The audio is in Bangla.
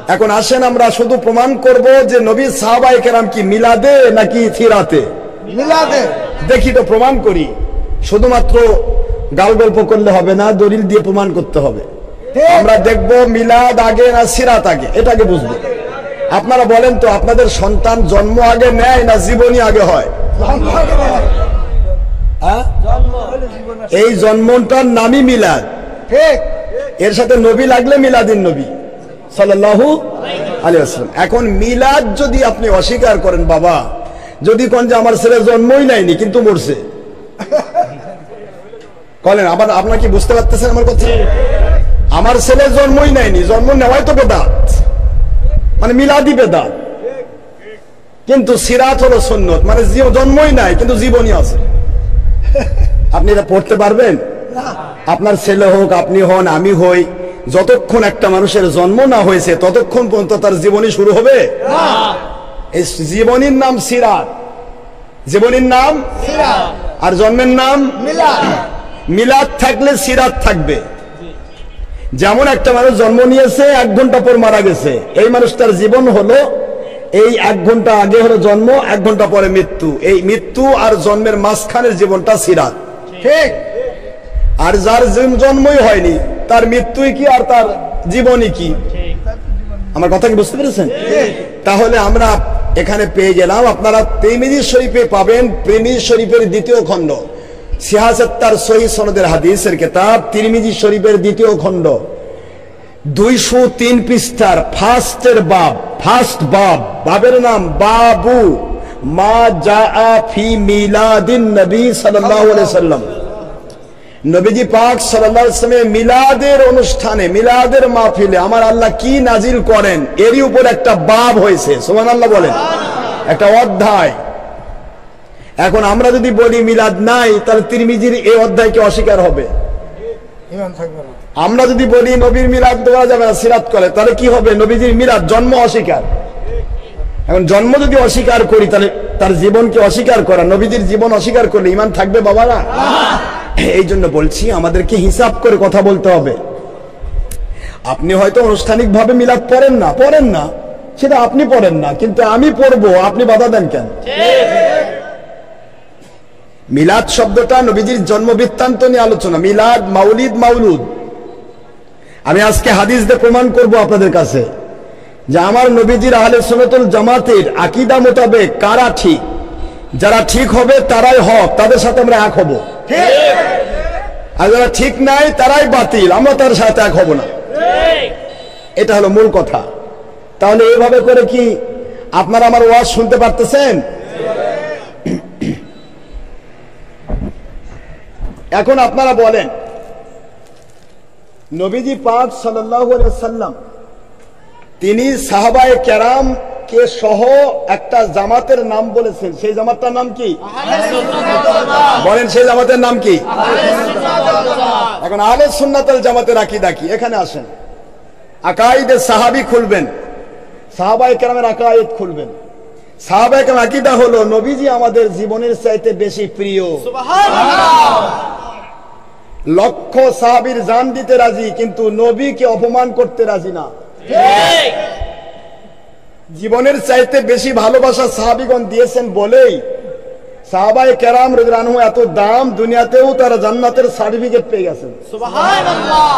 এখন আসেন আমরা শুধু প্রমাণ করব যে নবী সাহাবায়ে কেরাম কি মিলাদে নাকি সিরাতে? মিলাদে। দেখি তো প্রমাণ করি। শুধুমাত্র গাল গল্প করলে হবে না, দলিল দিয়ে প্রমাণ করতে হবে। আমরা দেখব মিলাদ আগে না সিরাত আগে, এটাকে বুঝবো। আপনারা বলেন তো, আপনাদের সন্তান জন্ম আগে নেয় না জীবনী আগে হয়? এই জন্মটার নামই মিলাদ। এর সাথে নবী লাগলে মিলাদিন নবী সাল্লাল্লাহু আলাইহি ওয়াসাল্লাম। এখন মিলাদ যদি আপনি অস্বীকার করেন, বাবা যদি কোন যে আমার ছেলে জন্মই নেয়নি কিন্তু মরছে, বলেন আবার আপনার কি বুঝতে পারতেছেন আমার কথা? আমার ছেলে জন্মই নেয়নি, জন্ম নেওয়াই তো বেদাত, মানে মিলাদি বেদাত। কিন্তু সিরাত হলো সুন্নত, মানে জন্মই নাই কিন্তু জীবনী আছে। আপনি এটা পড়তে পারবেন? আপনার ছেলে হোক, আপনি হন, আমি হই, যতক্ষণ একটা মানুষের জন্ম না হয়েছে ততক্ষণ পর্যন্ত তার জীবনী শুরু হবে না। এই জীবনীর নাম সিরাত, জীবনীর নাম সিরাত, আর জন্মের নাম মিলাদ। মিলাদ থাকলে সিরাত থাকবে। যেমন একটা মানুষ জন্ম নিয়েছে, 1 ঘন্টা পর মারা গেছে, এই মানুষটার জীবন হলো এই 1 ঘন্টা আগে হলো জন্ম, 1 ঘন্টা পরে মৃত্যু। এই মৃত্যু আর জন্মের মাঝখানের জীবনটা সিরাত। ঠিক। আর যার জন্মই হয়নি তার মৃত্যুই কি আর তার জীবনই কি? আমার কথা কি বুঝতে পেরেছেন? তাহলে আমরা এখানে পেয়ে গেলাম, আপনারা তিরমিজি শরীফে পাবেন, তিরমিজি শরীফের 2য় খণ্ড, সিহাসাত্তার সহিহ সনদের হাদিসের কিতাব তিরমিজি শরীফের 2য় খণ্ড 203 পৃষ্ঠার ফার্স্টের বাব, ফার্স্ট বাব, বাবের নাম বাবু মা জাআ ফি মিলাদিন নবী সাল্লাল্লাহু আলাইহি সাল্লাম। নবীজি পাক সাল্লাল্লাহু আলাইহি ওয়াসাল্লামের মিলাদের অনুষ্ঠানে, মিলাদের মাহফিলে আমার আল্লাহ কি নাজিল করেন এরই উপর একটা বাব হয়েছে। সুবহানাল্লাহ বলেন, একটা অধ্যায়। এখন আমরা যদি বলি মিলাদ নাই, তাহলে তিরমিজির এই অধ্যায়কে অস্বীকার হবে। আমরা যদি বলি নবীর মিলাদ দেওয়া যাবে না, সিরাত করে, তাহলে কি হবে? নবীজির মিলাদ জন্ম অস্বীকার। এখন জন্ম যদি অস্বীকার করি, তাহলে তার জীবনকে অস্বীকার করা, নবীজির জীবন অস্বীকার করলে ঈমান থাকবে বাবারা? এই জন্য বলছি আমাদেরকে হিসাব করে কথা বলতে হবে। আপনি হয়তো আনুষ্ঠানিক ভাবে মিলাদ পড়েন না, সেটা আপনি পড়েন না, কিন্তু আমি পড়বো, আপনি বাধা দেন কেন? মিলাদ শব্দটা নবীজির জন্ম বৃত্তান্ত নিয়ে আলোচনা। মিলাদ, মাউলিদ, মাউলুদ। আমি আজকে হাদিস দিয়ে প্রমাণ করব আপনাদের কাছে যে আমার নবীজির আহলে সুন্নাতুল জামাতের আকীদা মোতাবেক কারা ঠিক। যারা ঠিক হবে তারাই হক, তাদের সাথে আমরা এক হব। আর যারা ঠিক নাই তারাই বাতিল, আমরা তার সাথে এক হব না। এটা হলো মূল কথা। তাহলে এইভাবে করে কি আপনারা আমার ওয়াজ শুনতে পারতেছেন? এখন আপনারা বলেন, নবীজি পাক সাল্লাল্লাহু আলাইহি ওয়াসাল্লাম তিনি সাহাবায়ে কেরাম কে সহ একটা জামাতের নাম বলেছেন, সেই জামাতটার নাম কি? বলেন, সেই জামাতের নাম কি? এখন আহলে সুন্নাত ওয়াল জামাতের আকীদা কি? এখানে আসেন, আকাইদে সাহাবী খুলবেন, সাহাবায়ে কেরামের আকাইদ খুলবেন। সাহাবায়ে কেরামের আকীদা হলো নবীজি আমাদের জীবনের চাইতে বেশি প্রিয়। সুবহানাল্লাহ। লক্ষ সাহাবীর জান দিতে রাজি, কিন্তু নবীকে অপমান করতে রাজি না। ঠিক। জীবনের চাইতে বেশি ভালোবাসা সাহাবীগণ দিয়েছেন বলেই সাহাবায়ে কেরাম রাদিয়াল্লাহু আনহু এত দাম, দুনিয়াতেও তারা জান্নাতের সার্টিফিকেট পেয়ে গেছেন। সুবহানাল্লাহ।